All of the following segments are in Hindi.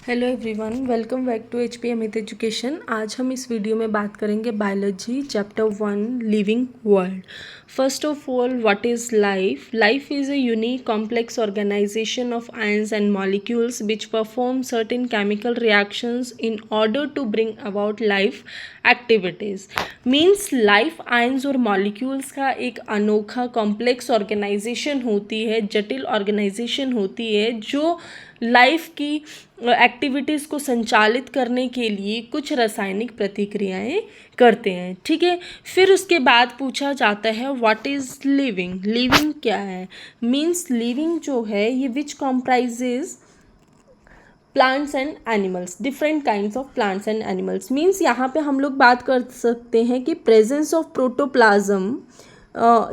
Hello everyone, welcome back to H P Amit education. आज हम इस वीडियो में बात करेंगे biology chapter 1 living world. First of all, what is life? Life is a unique complex organisation of ions and molecules which perform certain chemical reactions in order to bring about life activities. Means life ions और मॉलिक्यूल्स का एक अनोखा कॉम्प्लेक्स ऑर्गेनाइजेशन होती है, जटिल ऑर्गेनाइजेशन होती है जो लाइफ की एक्टिविटीज़ को संचालित करने के लिए कुछ रासायनिक प्रतिक्रियाएं करते हैं। ठीक है, फिर उसके बाद पूछा जाता है व्हाट इज़ लिविंग? लिविंग क्या है? मीन्स लिविंग जो है ये which comprises plants and animals, different kinds of plants and animals. Means यहाँ पे हम लोग बात कर सकते हैं कि presence of protoplasm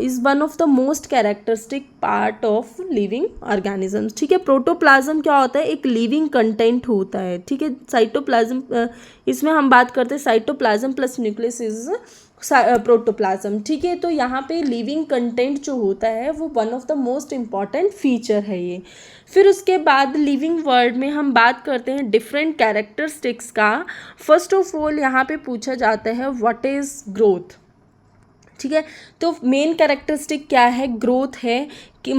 is one of the most characteristic part of living organisms. ठीक है, प्रोटोप्लाज्म क्या होता है? एक लिविंग कंटेंट होता है। ठीक है, साइटोप्लाज्म इसमें हम बात करते हैं cytoplasm plus nucleus is protoplasm. ठीक है, तो यहाँ पे लिविंग कंटेंट जो होता है वो one of the most important feature है ये। फिर उसके बाद लिविंग वर्ल्ड में हम बात करते हैं डिफरेंट कैरेक्टरिस्टिक्स का। फर्स्ट ऑफ ऑल यहाँ पे पूछा जाता है व्हाट इज़ ग्रोथ? ठीक है, तो मेन कैरेक्टरिस्टिक क्या है? ग्रोथ है कि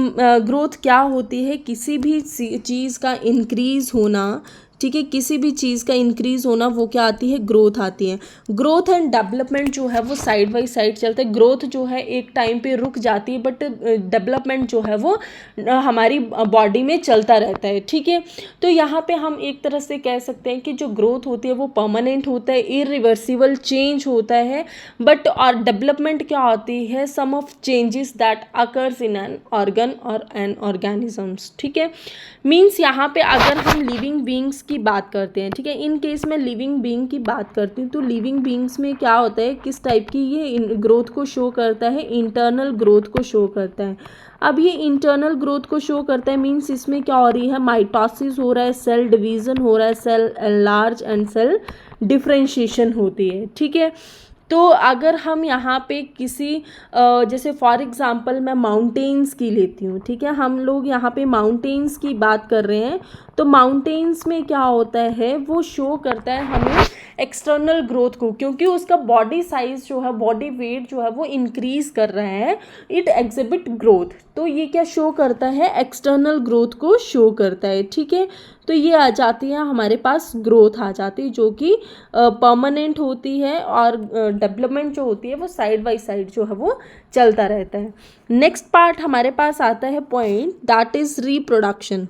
ग्रोथ क्या होती है? किसी भी चीज़ का इंक्रीज होना। ठीक है, किसी भी चीज़ का इंक्रीज होना वो क्या आती है? ग्रोथ आती है। ग्रोथ एंड डेवलपमेंट जो है वो साइड बाई साइड चलता है। ग्रोथ जो है एक टाइम पे रुक जाती है, बट डेवलपमेंट जो है वो हमारी बॉडी में चलता रहता है। ठीक है, तो यहाँ पे हम एक तरह से कह सकते हैं कि जो ग्रोथ होती है वो परमानेंट होता है, इरिवर्सिबल चेंज होता है। बट और डेवलपमेंट क्या होती है? Sum of changes that occurs in an organ और एन ऑर्गेनिजम्स। ठीक है, मीन्स यहाँ पे अगर हम लिविंग बींग्स की बात करते हैं, ठीक है, इन केस में लिविंग बींग की बात करती हूँ, तो लिविंग बींग्स में क्या होता है, किस टाइप की ये ग्रोथ को शो करता है? इंटरनल ग्रोथ को शो करता है। अब ये इंटरनल ग्रोथ को शो करता है मीन्स इसमें क्या हो रही है? माइटोसिस हो रहा है, सेल डिवीज़न हो रहा है, cell enlarge and cell differentiation होती है। ठीक है, तो अगर हम यहाँ पे किसी जैसे फॉर एग्जांपल मैं माउंटेन्स की लेती हूँ। ठीक है, हम लोग यहाँ पे माउंटेन्स की बात कर रहे हैं, तो माउंटेन्स में क्या होता है? वो शो करता है हमें एक्सटर्नल ग्रोथ को, क्योंकि उसका बॉडी साइज जो है, बॉडी वेट जो है वो इंक्रीज कर रहा है, इट एग्जिबिट ग्रोथ। तो ये क्या शो करता है? एक्सटर्नल ग्रोथ को शो करता है। ठीक है, तो ये आ जाती है हमारे पास, ग्रोथ आ जाती है जो कि परमानेंट होती है, और डेवलपमेंट जो होती है वो साइड बाई साइड जो है वो चलता रहता है। नेक्स्ट पार्ट हमारे पास आता है पॉइंट, दैट इज रिप्रोडक्शन।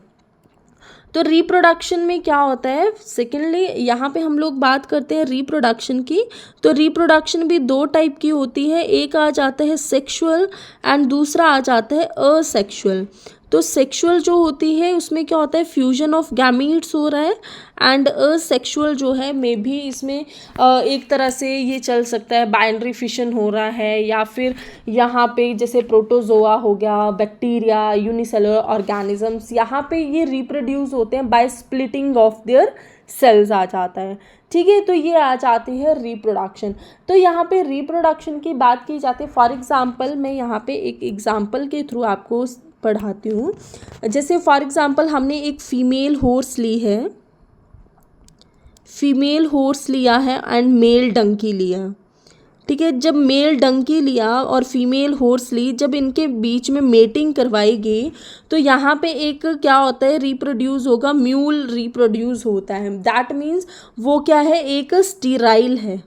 तो रिप्रोडक्शन में क्या होता है? सेकेंडली यहाँ पे हम लोग बात करते हैं रिप्रोडक्शन की। तो रिप्रोडक्शन भी दो टाइप की होती है, एक आ जाता है सेक्सुअल एंड दूसरा आ जाता है असेक्सुअल। तो सेक्सुअल जो होती है उसमें क्या होता है? फ्यूजन ऑफ गैमीट्स हो रहा है, एंड असेक्सुअल जो है मे भी इसमें एक तरह से ये चल सकता है बाइनरी फिशन हो रहा है, या फिर यहाँ पे जैसे प्रोटोजोआ हो गया, बैक्टीरिया, यूनिसेलुलर ऑर्गेनिजम्स, यहाँ पे ये रिप्रोड्यूस होते हैं by splitting of their cells आ जाता है। ठीक है, तो ये आ जाती है रिप्रोडक्शन। तो यहाँ पे रिप्रोडक्शन की बात की जाती है। फॉर एग्जांपल मैं यहाँ पे एक एग्जांपल के थ्रू आपको पढ़ाती हूँ। जैसे फॉर एग्जांपल हमने एक फीमेल हॉर्स ली है, फीमेल हॉर्स लिया है एंड मेल डंकी लिया। ठीक है, जब मेल डंकी लिया और फीमेल हॉर्स ली, जब इनके बीच में मेटिंग करवाई गई, तो यहाँ पे एक क्या होता है? रिप्रोड्यूस होगा, म्यूल रिप्रोड्यूस होता है। दैट मीन्स वो क्या है? एक स्टीराइल है।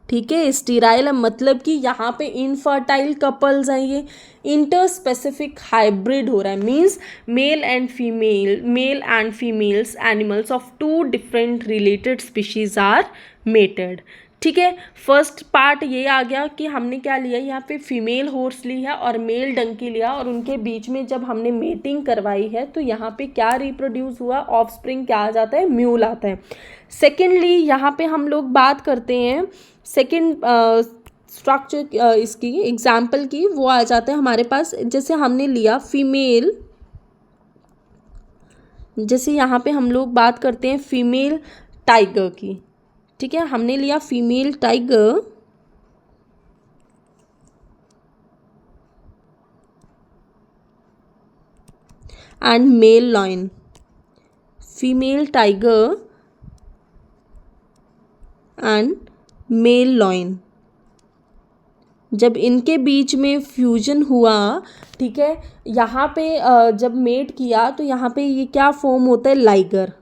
ठीक है, स्टीराइल है मतलब कि यहाँ पे इनफर्टाइल कपल्स हैं, ये इंटर स्पेसिफिक हाइब्रिड हो रहा है। Means male and females animals of two different related species are mated. ठीक है, फर्स्ट पार्ट ये आ गया कि हमने क्या लिया, यहाँ पे फीमेल हॉर्स ली है और मेल डंकी लिया, और उनके बीच में जब हमने मेटिंग करवाई है तो यहाँ पे क्या रिप्रोड्यूस हुआ? ऑफस्प्रिंग क्या आ जाता है? म्यूल आता है। सेकेंडली यहाँ पे हम लोग बात करते हैं सेकेंड स्ट्रक्चर इसकी एग्जाम्पल की, वो आ जाता है हमारे पास। जैसे हमने लिया फीमेल, जैसे यहाँ पे हम लोग बात करते हैं फीमेल टाइगर की। ठीक है, हमने लिया female tiger and male lion, female tiger and male lion, जब इनके बीच में फ्यूजन हुआ, ठीक है, यहाँ पे जब मेट किया तो यहाँ पे ये क्या फॉर्म होता है, लाइगर,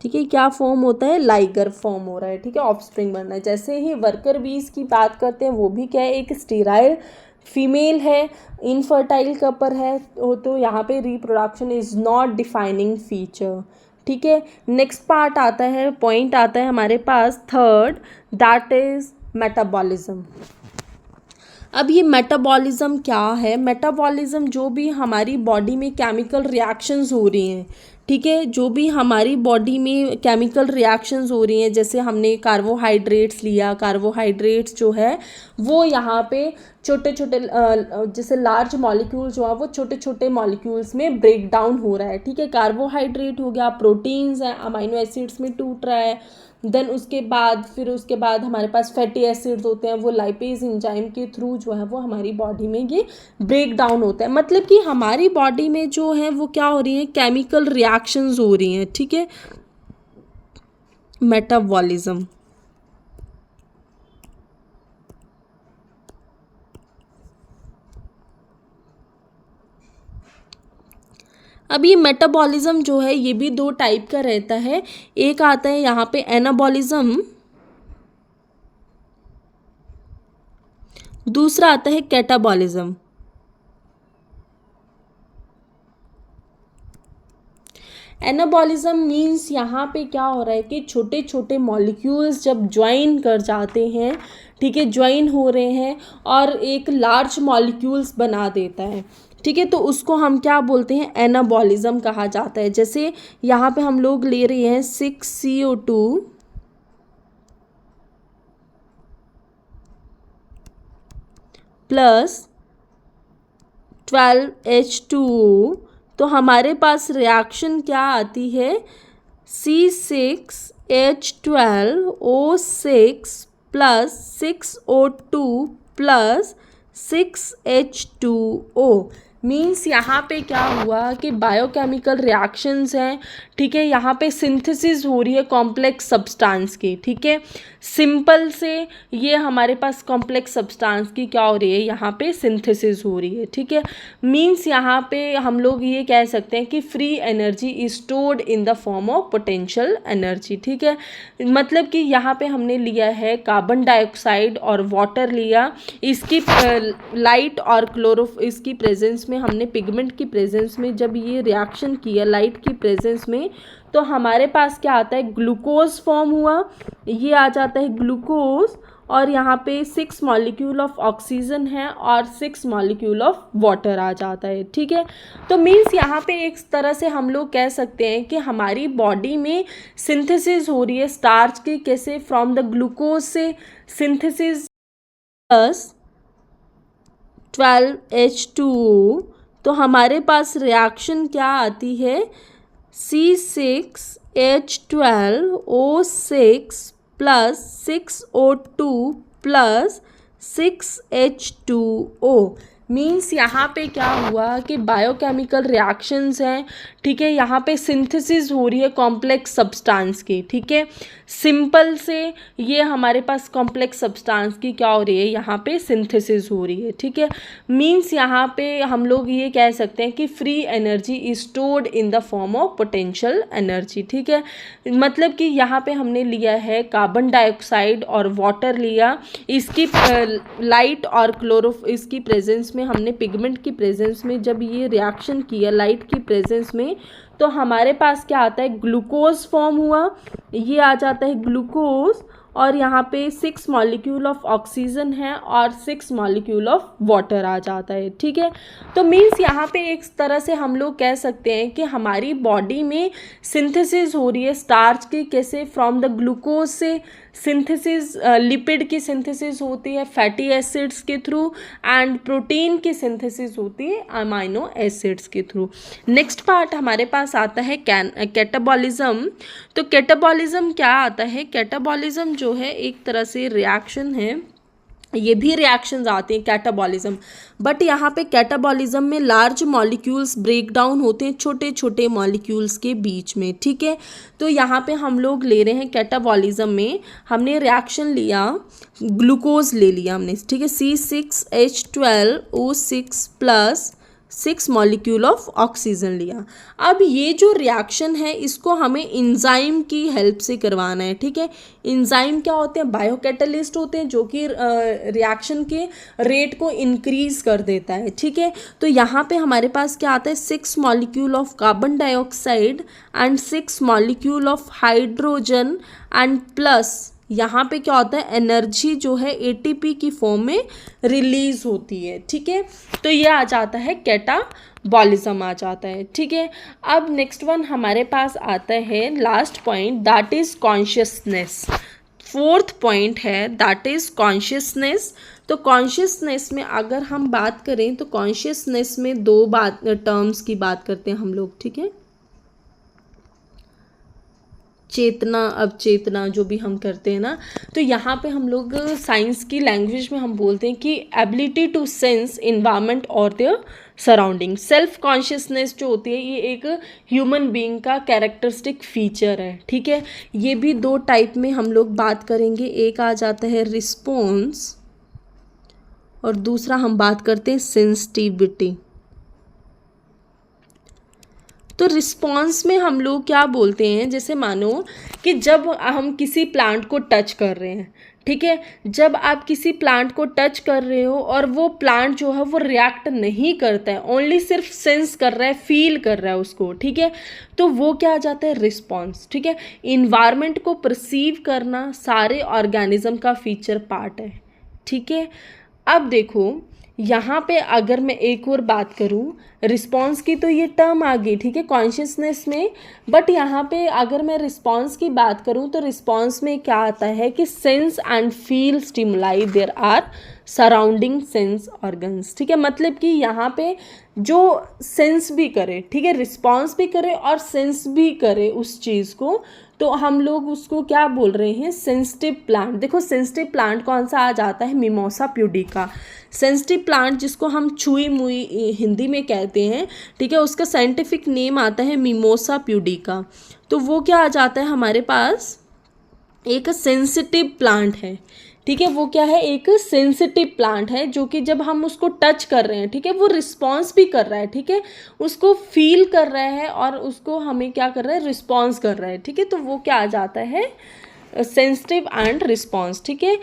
ठीक है, क्या फॉर्म होता है, लाइगर फॉर्म हो रहा है, ठीक है, ऑफस्प्रिंग बनना है। जैसे ही वर्कर बीज की बात करते हैं, वो भी क्या है, एक स्टेराइल फीमेल है, इनफर्टाइल कपर है, तो यहाँ पे reproduction is not defining feature, ठीक है। नेक्स्ट पार्ट आता है, पॉइंट आता है हमारे पास थर्ड, दैट इज मेटाबॉलिज्म। अब ये मेटाबॉलिज्म क्या है, मेटाबॉलिज्म जो भी हमारी बॉडी में केमिकल रिएक्शंस हो रही हैं, ठीक है, जो भी हमारी बॉडी में केमिकल रिएक्शंस हो रही हैं, जैसे हमने कार्बोहाइड्रेट्स लिया, कार्बोहाइड्रेट्स जो है वो यहाँ पे छोटे छोटे जैसे लार्ज मॉलिक्यूल जो है वो छोटे छोटे मॉलिक्यूल्स में ब्रेक डाउन हो रहा है, ठीक है, कार्बोहाइड्रेट हो गया, प्रोटीन्स हैं, अमाइनो एसिड्स में टूट रहा है, देन उसके बाद हमारे पास फैटी एसिड्स होते हैं, वो लाइपेज एंजाइम के थ्रू जो है वो हमारी बॉडी में ये ब्रेक डाउन होता है। मतलब कि हमारी बॉडी में जो है वो क्या हो रही है, केमिकल रिएक्शंस हो रही हैं, ठीक है, मेटाबॉलिज्म। अब ये मेटाबॉलिज्म जो है ये भी दो टाइप का रहता है, एक आता है यहाँ पे एनाबॉलिज्म, दूसरा आता है कैटाबॉलिज्म। एनाबॉलिज्म मीन्स यहाँ पे क्या हो रहा है कि छोटे छोटे मॉलिक्यूल्स जब ज्वाइन कर जाते हैं, ठीक है, ज्वाइन हो रहे हैं और एक लार्ज मॉलिक्यूल्स बना देता है, ठीक है, तो उसको हम क्या बोलते हैं, एनाबॉलिज्म कहा जाता है। जैसे यहाँ पे हम लोग ले रहे हैं 6CO2 प्लस 12H2O, तो हमारे पास रिएक्शन क्या आती है, C6H12O6 plus 6O2 plus 6H2O। Means यहाँ पे क्या हुआ कि बायोकेमिकल रिएक्शंस हैं, ठीक है, यहाँ पे सिंथेसिस हो रही है कॉम्प्लेक्स सब्सटेंस की, ठीक है, सिंपल से ये हमारे पास कॉम्प्लेक्स सब्सटेंस की क्या हो रही है, यहाँ पे सिंथेसिस हो रही है, ठीक है। मीन्स यहाँ पे हम लोग ये कह सकते हैं कि free energy is stored in the form of potential energy, ठीक है। मतलब कि यहाँ पे हमने लिया है कार्बन डाइऑक्साइड और वाटर लिया, इसकी लाइट और इसकी प्रेजेंस में, हमने पिगमेंट की प्रेजेंस में जब ये रिएक्शन किया लाइट की प्रेजेंस में, तो हमारे पास क्या आता है, ग्लूकोज फॉर्म हुआ, ये आ जाता है ग्लूकोज, और यहाँ पे 6 मॉलिक्यूल ऑफ ऑक्सीजन है और 6 मॉलिक्यूल ऑफ वाटर आ जाता है, ठीक है। तो मीन्स यहाँ पे एक तरह से हम लोग कह सकते हैं कि हमारी बॉडी में सिंथेसिस हो रही है स्टार्च की, कैसे, फ्रॉम द ग्लूकोज से सिंथेसिस प्लस 12H2O, तो हमारे पास रिएक्शन क्या आती है, C6H12O6 plus 6O2 plus 6H2O। Means यहाँ पे क्या हुआ कि बायोकेमिकल रिएक्शंस हैं, ठीक है, यहाँ पे सिंथेसिस हो रही है कॉम्प्लेक्स सब्सटेंस की, ठीक है, सिंपल से ये हमारे पास कॉम्प्लेक्स सब्सटेंस की क्या हो रही है, यहाँ पे सिंथेसिस हो रही है, ठीक है। मीन्स यहाँ पे हम लोग ये कह सकते हैं कि free energy is stored in the form of potential energy, ठीक है। मतलब कि यहाँ पे हमने लिया है कार्बन डाइऑक्साइड और वाटर लिया, इसकी लाइट और इसकी प्रेजेंस में, हमने पिगमेंट की प्रेजेंस में जब ये रिएक्शन किया लाइट की प्रेजेंस में, तो हमारे पास क्या आता है, ग्लूकोज फॉर्म हुआ, ये आ जाता है ग्लूकोज, और यहाँ पे 6 मॉलिक्यूल ऑफ ऑक्सीजन है और 6 मॉलिक्यूल ऑफ वाटर आ जाता है, ठीक है। तो मीन्स यहाँ पे एक तरह से हम लोग कह सकते हैं कि हमारी बॉडी में सिंथेसिस हो रही है स्टार्च की, कैसे, फ्रॉम द ग्लूकोज से सिंथेसिस, लिपिड की सिंथेसिस होती है फैटी एसिड्स के थ्रू, एंड प्रोटीन की सिंथेसिस होती है अमाइनो एसिड्स के थ्रू। नेक्स्ट पार्ट हमारे पास आता है कैटाबॉलिज्म। तो कैटाबॉलिज्म क्या आता है, कैटाबॉलिज्म जो है एक तरह से रिएक्शन है ये भी रिएक्शंस आते हैं कैटाबॉलिज्म। बट यहाँ पे कैटाबॉलिज्म में लार्ज मॉलिक्यूल्स ब्रेक डाउन होते हैं छोटे छोटे मॉलिक्यूल्स के बीच में, ठीक है। तो यहाँ पे हम लोग ले रहे हैं कैटाबॉलिज्म में, हमने रिएक्शन लिया, ग्लूकोज ले लिया हमने, ठीक है, C6H12O6 plus 6 molecule of oxygen लिया। अब ये जो रिएक्शन है इसको हमें इंजाइम की हेल्प से करवाना है, ठीक है। इंजाइम क्या होते हैं? बायोकैटलिस्ट होते हैं जो कि रिएक्शन के रेट को इंक्रीज कर देता है, ठीक है। तो यहाँ पे हमारे पास क्या आता है? 6 molecule of carbon dioxide and 6 molecule of hydrogen and plus यहाँ पे क्या होता है? एनर्जी जो है एटीपी की फॉर्म में रिलीज होती है, ठीक है। तो ये आ जाता है कैटाबॉलिज्म आ जाता है, ठीक है। अब नेक्स्ट वन हमारे पास आता है last point, that is consciousness. Fourth point है दैट इज कॉन्शियसनेस। तो कॉन्शियसनेस में अगर हम बात करें तो कॉन्शियसनेस में दो टर्म्स की बात करते हैं हम लोग, ठीक है। चेतना, अवचेतना, जो भी हम करते हैं ना, तो यहाँ पे हम लोग साइंस की लैंग्वेज में हम बोलते हैं कि एबिलिटी टू सेंस इन्वायरमेंट और देयर सराउंडिंग। सेल्फ कॉन्शियसनेस जो होती है ये एक ह्यूमन बीइंग का कैरेक्टरिस्टिक फीचर है, ठीक है। ये भी दो टाइप में हम लोग बात करेंगे, एक आ जाता है रिस्पॉन्स और दूसरा हम बात करते हैं सेंसिटिविटी। तो रिस्पॉन्स में हम लोग क्या बोलते हैं, जैसे मानो कि जब हम किसी प्लांट को टच कर रहे हैं, ठीक है, जब आप किसी प्लांट को टच कर रहे हो और वो प्लांट जो है वो रिएक्ट नहीं करता है, ओनली सिर्फ सेंस कर रहा है, फील कर रहा है उसको, ठीक है, तो वो क्या आ जाता है? रिस्पॉन्स, ठीक है। इन्वायरमेंट को परसीव करना सारे ऑर्गेनिज्म का फीचर पार्ट है, ठीक है। अब देखो यहाँ पे अगर मैं एक और बात करूँ रिस्पॉन्स की, तो ये टर्म आ गई, ठीक है, कॉन्शियसनेस में। बट यहाँ पे अगर मैं रिस्पॉन्स की बात करूँ तो रिस्पॉन्स में क्या आता है कि sense and feel stimuli there are surrounding sense organs, ठीक है। मतलब कि यहाँ पे जो सेंस भी करे, ठीक है, रिस्पॉन्स भी करे और सेंस भी करे उस चीज़ को, तो हम लोग उसको क्या बोल रहे हैं? Sensitive plant. देखो सेंसिटिव प्लांट कौन सा आ जाता है? Mimosa pudica. सेंसिटिव प्लांट जिसको हम छुई मुई हिंदी में कहते हैं, ठीक है, उसका साइंटिफिक नेम आता है मिमोसा प्यूडिका। तो वो क्या आ जाता है हमारे पास? एक सेंसिटिव प्लांट है, ठीक है। वो क्या है? एक सेंसिटिव प्लांट है जो कि जब हम उसको टच कर रहे हैं, ठीक है, वो रिस्पॉन्स भी कर रहा है, ठीक है, उसको फील कर रहा है और उसको हमें क्या कर रहा है? रिस्पॉन्स कर रहा है, ठीक है। तो वो क्या आ जाता है? सेंसिटिव एंड रिस्पॉन्स, ठीक है।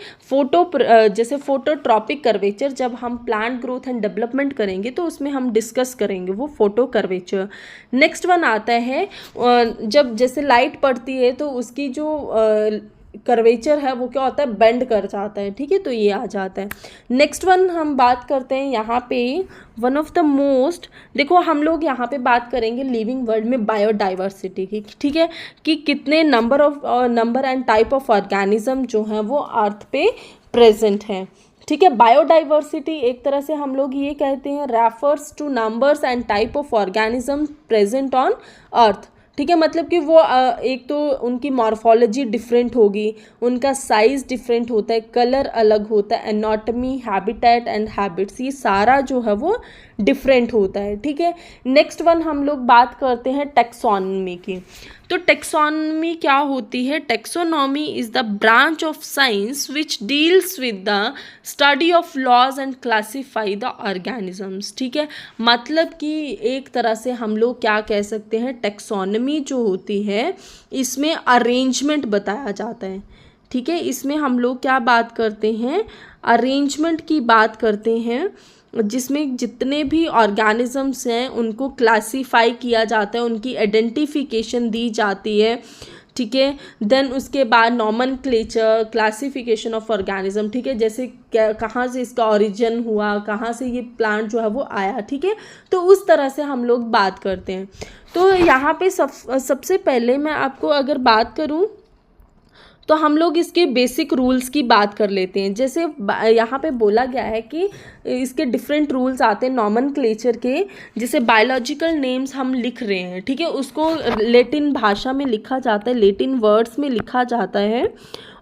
जैसे फोटोट्रॉपिक कर्वेचर जब हम प्लांट ग्रोथ एंड डेवलपमेंट करेंगे तो उसमें हम डिस्कस करेंगे वो फोटो कर्वेचर। नेक्स्ट वन आता है जब जैसे लाइट पड़ती है तो उसकी जो कर्वेचर है वो क्या होता है? बेंड कर जाता है, ठीक है, तो ये आ जाता है। नेक्स्ट वन हम बात करते हैं यहाँ पे वन ऑफ द मोस्ट, देखो हम लोग यहाँ पे बात करेंगे लिविंग वर्ल्ड में बायोडाइवर्सिटी की, ठीक है, कि कितने number and type of organism जो हैं वो अर्थ पे प्रेजेंट हैं, ठीक है। बायोडाइवर्सिटी एक तरह से हम लोग ये कहते हैं refers two numbers and type of organism present on earth, ठीक है। मतलब कि वो एक तो उनकी मॉर्फोलॉजी डिफरेंट होगी, उनका साइज डिफरेंट होता है, कलर अलग होता है, एनाटॉमी, हैबिटेट एंड हैबिट्स, ये सारा जो है वो डिफरेंट होता है, ठीक है। नेक्स्ट वन हम लोग बात करते हैं टेक्सोनॉमी की। तो टेक्सोनॉमी क्या होती है? Taxonomy is the branch of science which deals with the study of laws and classify the organisms, ठीक है। मतलब कि एक तरह से हम लोग क्या कह सकते हैं? टेक्सोनॉमी जो होती है इसमें अरेंजमेंट बताया जाता है, ठीक है। इसमें हम लोग क्या बात करते हैं? अरेंजमेंट की बात करते हैं, जिसमें जितने भी ऑर्गेनिजम्स हैं उनको क्लासीफाई किया जाता है, उनकी आइडेंटिफिकेशन दी जाती है, ठीक है। देन उसके बाद नॉमेनक्लेचर, क्लासिफिकेशन ऑफ ऑर्गेनिज्म, ठीक है, जैसे कहाँ से इसका ओरिजिन हुआ, कहाँ से ये प्लांट जो है वो आया, ठीक है। तो उस तरह से हम लोग बात करते हैं। तो यहाँ पे सबसे पहले मैं आपको अगर बात करूँ तो हम लोग इसके बेसिक रूल्स की बात कर लेते हैं। जैसे यहाँ पे बोला गया है कि इसके डिफरेंट रूल्स आते हैं नॉमेनक्लेचर के, जैसे बायोलॉजिकल नेम्स हम लिख रहे हैं, ठीक है, उसको लैटिन भाषा में लिखा जाता है, लैटिन वर्ड्स में लिखा जाता है,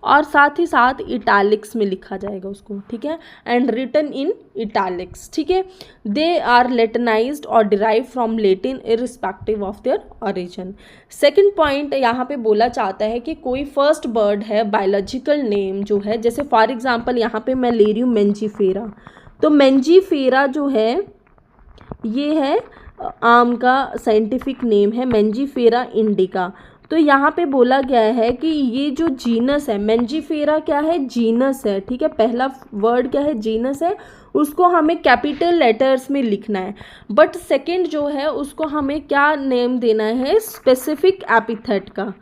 और साथ ही साथ इटैलिक्स में लिखा जाएगा उसको, ठीक है, एंड रिटन इन इटैलिक्स, ठीक है। दे आर लैटिनाइज्ड और derive from Latin irrespective of their origin. Second point यहाँ पे बोला चाहता है कि कोई फर्स्ट वर्ड है बायोलॉजिकल नेम जो है, जैसे फॉर एग्जांपल यहाँ पे मैं ले रही हूँ मेंजीफेरा, तो मेंजीफेरा जो है ये है आम का साइंटिफिक नेम है मेंजीफेरा इंडिका। तो यहाँ पे बोला गया है कि ये जो जीनस है मेंजीफेरा क्या है, जीनस है, ठीक है, पहला वर्ड क्या है, जीनस है, उसको हमें कैपिटल लेटर्स में लिखना है। बट सेकंड जो है उसको हमें क्या नेम देना है, स्पेसिफिक एपिथेट का,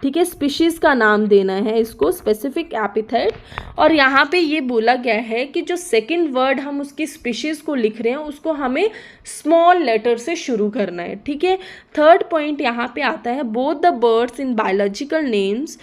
ठीक है, स्पीशीज़ का नाम देना है इसको, स्पेसिफिक एपिथेट। और यहाँ पे ये बोला गया है कि जो सेकंड वर्ड हम उसकी स्पीशीज़ को लिख रहे हैं उसको हमें स्मॉल लेटर से शुरू करना है, ठीक है। थर्ड पॉइंट यहाँ पे आता है, both the words in biological names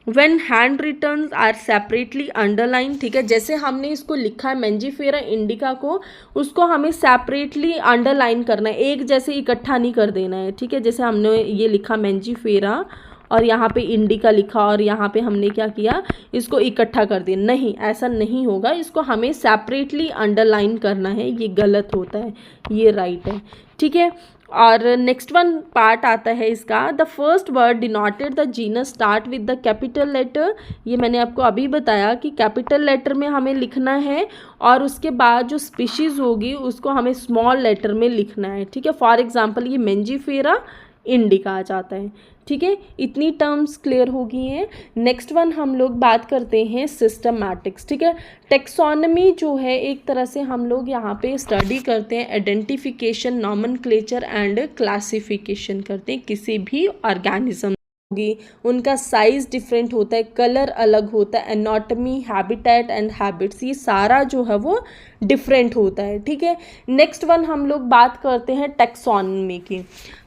when handwritten are separately underline, ठीक है, जैसे हमने इसको लिखा है मेंजीफेरा इंडिका को, उसको हमें सेपरेटली अंडरलाइन करना है, एक जैसे इकट्ठा नहीं कर देना है, ठीक है। जैसे हमने ये लिखा मेंजीफेरा और यहाँ पे इंडिका लिखा और यहाँ पे हमने क्या किया, इसको इकट्ठा कर दिया, नहीं, ऐसा नहीं होगा, इसको हमें सेपरेटली अंडरलाइन करना है, ये गलत होता है, ये राइट है, ठीक है। और नेक्स्ट वन पार्ट आता है इसका, the first word denoted the genus start with the capital letter. ये मैंने आपको अभी बताया कि कैपिटल लेटर में हमें लिखना है और उसके बाद जो स्पीशीज़ होगी उसको हमें स्मॉल लेटर में लिखना है, ठीक है। फॉर एग्जांपल ये मेंजीफेरा इंडिका आ जाता है, ठीक है। इतनी टर्म्स क्लियर हो गई हैं। नेक्स्ट वन हम लोग बात करते हैं सिस्टमैटिक्स, ठीक है। टेक्सोनमी जो है एक तरह से हम लोग यहाँ पे स्टडी करते हैं, आइडेंटिफिकेशन, नॉमेनक्लेचर एंड क्लासिफिकेशन करते हैं किसी भी ऑर्गेनिज्म होगी, उनका साइज डिफरेंट होता है, कलर अलग होता है, एनाटॉमी, हैबिटेट एंड हैबिट्स, ये सारा जो है वो डिफरेंट होता है, ठीक है। नेक्स्ट वन हम लोग बात करते हैं टेक्सोनमी की।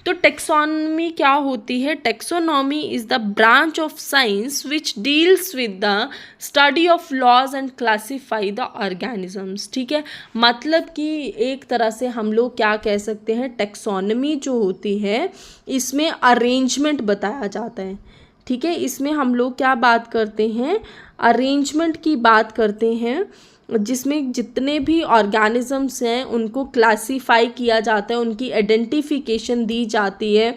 तो टेक्सोनमी क्या होती है, taxonomy is the branch of science which deals with the study of laws and classify the organisms, ठीक है। मतलब कि एक तरह से हम लोग क्या कह सकते हैं, टेक्सोनमी जो होती है इसमें अरेंजमेंट बताया जाता है, ठीक है। इसमें हम लोग क्या बात करते हैं, अरेंजमेंट की बात करते हैं, जिसमें जितने भी ऑर्गेनिजम्स हैं उनको क्लासीफाई किया जाता है, उनकी आइडेंटिफिकेशन दी जाती है,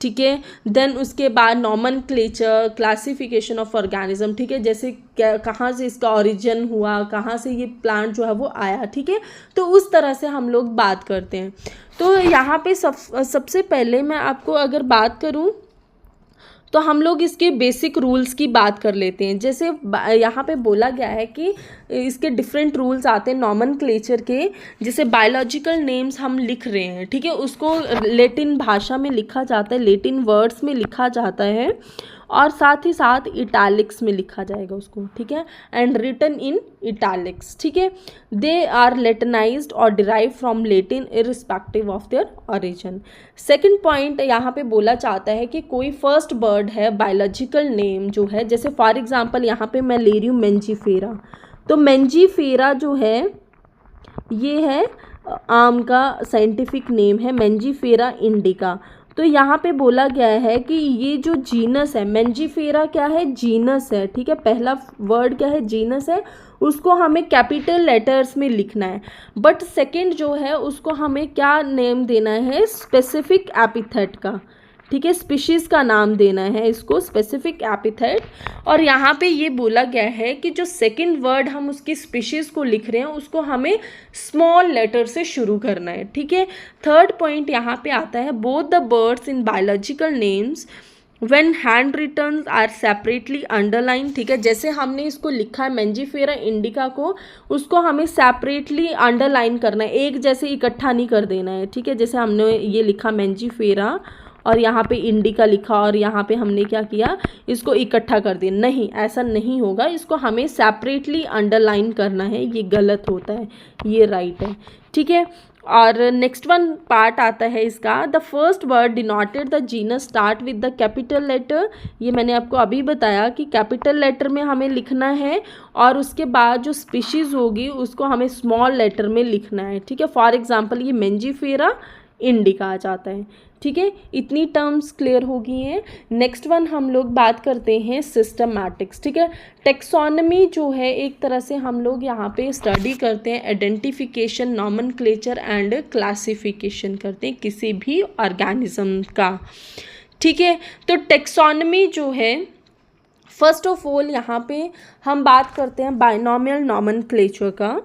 ठीक है। देन उसके बाद नॉमेनक्लेचर, क्लासिफिकेशन ऑफ ऑर्गेनिज्म, ठीक है, जैसे कहाँ से इसका ओरिजिन हुआ, कहाँ से ये प्लांट जो है वो आया, ठीक है। तो उस तरह से हम लोग बात करते हैं। तो यहाँ पे सबसे पहले मैं आपको अगर बात करूँ तो हम लोग इसके बेसिक रूल्स की बात कर लेते हैं। जैसे यहाँ पे बोला गया है कि इसके डिफरेंट रूल्स आते हैं नॉमेनक्लेचर के, जैसे बायोलॉजिकल नेम्स हम लिख रहे हैं, ठीक है, उसको लैटिन भाषा में लिखा जाता है, लैटिन वर्ड्स में लिखा जाता है और साथ ही साथ इटैलिक्स में लिखा जाएगा उसको, ठीक है, एंड रिटन इन इटैलिक्स, ठीक है। दे आर लैटिनाइज्ड और derive from Latin irrespective of their origin. Second point यहाँ पे बोला चाहता है कि कोई फर्स्ट वर्ड है बायोलॉजिकल नेम जो है, जैसे फॉर एग्जांपल यहाँ पे मैं ले रही हूँ मेंजीफेरा, तो मेंजीफेरा जो है ये है आम का साइंटिफिक नेम है मेंजीफेरा इंडिका। तो यहाँ पे बोला गया है कि ये जो जीनस है मेंजीफेरा क्या है, जीनस है, ठीक है, पहला वर्ड क्या है, जीनस है, उसको हमें कैपिटल लेटर्स में लिखना है। बट सेकंड जो है उसको हमें क्या नेम देना है, स्पेसिफिक एपिथेट का, ठीक है, स्पीशीज़ का नाम देना है इसको, स्पेसिफिक एपिथेट। और यहाँ पे ये बोला गया है कि जो सेकंड वर्ड हम उसकी स्पीशीज़ को लिख रहे हैं उसको हमें स्मॉल लेटर से शुरू करना है, ठीक है। थर्ड पॉइंट यहाँ पे आता है, both the words in biological names when handwritten are separately underline, ठीक है, जैसे हमने इसको लिखा है मेंजीफेरा इंडिका को, उसको हमें सेपरेटली अंडरलाइन करना है, एक जैसे इकट्ठा नहीं कर देना है, ठीक है। जैसे हमने ये लिखा मेंजीफेरा और यहाँ पे इंडिका लिखा और यहाँ पे हमने क्या किया, इसको इकट्ठा कर दिया, नहीं, ऐसा नहीं होगा, इसको हमें सेपरेटली अंडरलाइन करना है, ये गलत होता है, ये राइट है, ठीक है। और नेक्स्ट वन पार्ट आता है इसका, the first word denoted the genus start with the capital letter. ये मैंने आपको अभी बताया कि कैपिटल लेटर में हमें लिखना है और उसके बाद जो स्पीशीज़ होगी उसको हमें स्मॉल लेटर में लिखना है, ठीक है। फॉर एग्जांपल ये मेंजीफेरा इंडिका आ जाता है, ठीक है, इतनी टर्म्स क्लियर हो गई हैं। नेक्स्ट वन हम लोग बात करते हैं सिस्टमैटिक्स। ठीक है, टेक्सोनमी जो है एक तरह से हम लोग यहाँ पे स्टडी करते हैं, आइडेंटिफिकेशन, नॉमेनक्लेचर एंड क्लासिफिकेशन करते हैं किसी भी ऑर्गेनिज्म का। ठीक है, तो टेक्सोनमी जो है फर्स्ट ऑफ ऑल यहाँ पे हम बात करते हैं बाइनोमियल नॉमेनक्लेचर का।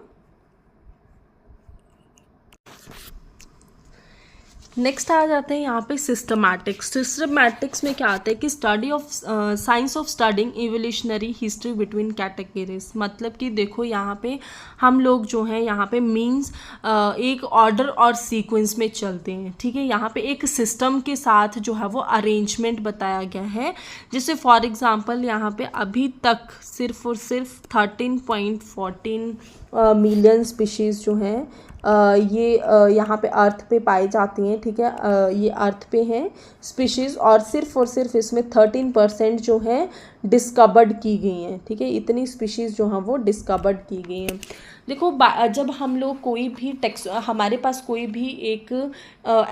नेक्स्ट आ जाते हैं यहाँ पे सिस्टमैटिक्स। सिस्टमैटिक्स में क्या आता है कि study of science of studying evolutionary history between categories. मतलब कि देखो यहाँ पे हम लोग जो हैं यहाँ पे मीन्स एक ऑर्डर और सीक्वेंस में चलते हैं। ठीक है, यहाँ पे एक सिस्टम के साथ जो है वो अरेंजमेंट बताया गया है। जैसे फॉर एग्जांपल यहाँ पे अभी तक सिर्फ और सिर्फ 13.14 मिलियन स्पीशीज़ जो हैं ये यहाँ पे अर्थ पे पाई जाती हैं। ठीक है, ये अर्थ पे हैं स्पीशीज़ और सिर्फ इसमें 13% जो है डिस्कवर्ड की गई हैं। ठीक है, इतनी स्पीशीज़ जो हैं वो डिस्कवर्ड की गई हैं। देखो जब हम लोग कोई भी हमारे पास कोई भी एक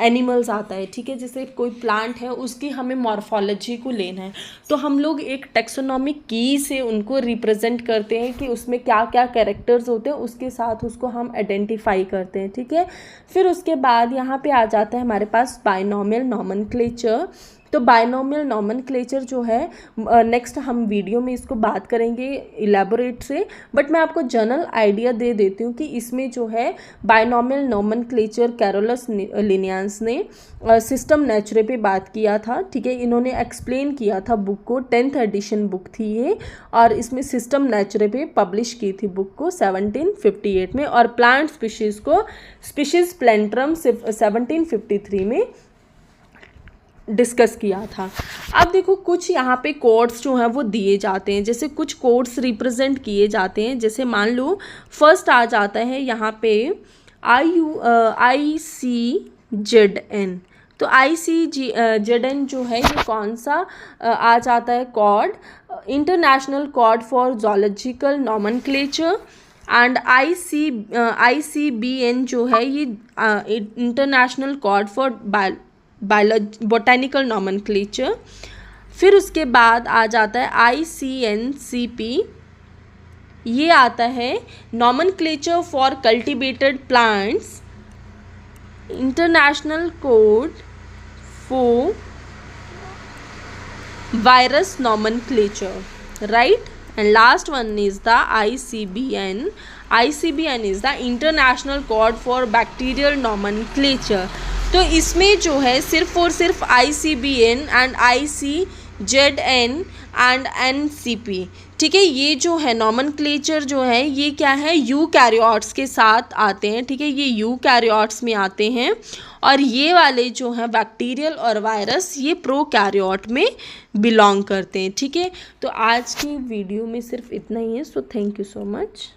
एनिमल्स आता है, ठीक है, जैसे कोई प्लांट है उसकी हमें मॉर्फोलॉजी को लेना है तो हम लोग एक टेक्सोनॉमिक की से उनको रिप्रेजेंट करते हैं कि उसमें क्या क्या कैरेक्टर्स होते हैं, उसके साथ उसको हम आइडेंटिफाई करते हैं। ठीक है, फिर उसके बाद यहाँ पे आ जाता है हमारे पास बाइनोमियल नॉमेनक्लेचर। तो बाइनोमियल नॉमेनक्लेचर जो है नेक्स्ट हम वीडियो में इसको बात करेंगे इलेबोरेट से, बट मैं आपको जनरल आइडिया दे देती हूँ कि इसमें जो है बाइनोमियल नॉमेनक्लेचर कैरोलस लिनियंस ने सिस्टम नेचुरे पे बात किया था। ठीक है, इन्होंने एक्सप्लेन किया था बुक को, 10th एडिशन बुक थी ये, और इसमें सिस्टम नेचुरे पे पब्लिश की थी बुक को 1758 में, और प्लांट स्पीशीज़ को स्पीशीज़ प्लेंट्रम 1753 में डिस्कस किया था। अब देखो कुछ यहाँ पे कोड्स जो हैं वो दिए जाते हैं, जैसे कुछ कोड्स रिप्रेजेंट किए जाते हैं। जैसे मान लो फर्स्ट आ जाता है यहाँ पे ICZN। तो ICZN जो है ये कौन सा आ जाता है code, international code for zoological nomenclature. And ICBN जो है ये international code for botanical nomenclature. फिर उसके बाद आ जाता है ICNCP, ये आता है nomenclature for cultivated plants, international code for virus nomenclature, right. And last one is the ICBN. ICBN is the international code for bacterial nomenclature. तो इसमें जो है सिर्फ और सिर्फ ICBN and ICZN and NCP, ठीक है, ये जो है नॉमेनक्लेचर जो है ये क्या है, यूकैरियोट्स के साथ आते हैं। ठीक है, ये यूकैरियोट्स में आते हैं, और ये वाले जो हैं बैक्टीरियल और वायरस ये प्रोकैरियोट में बिलोंग करते हैं। ठीक है, तो आज की वीडियो में सिर्फ इतना ही है। So thank you so much.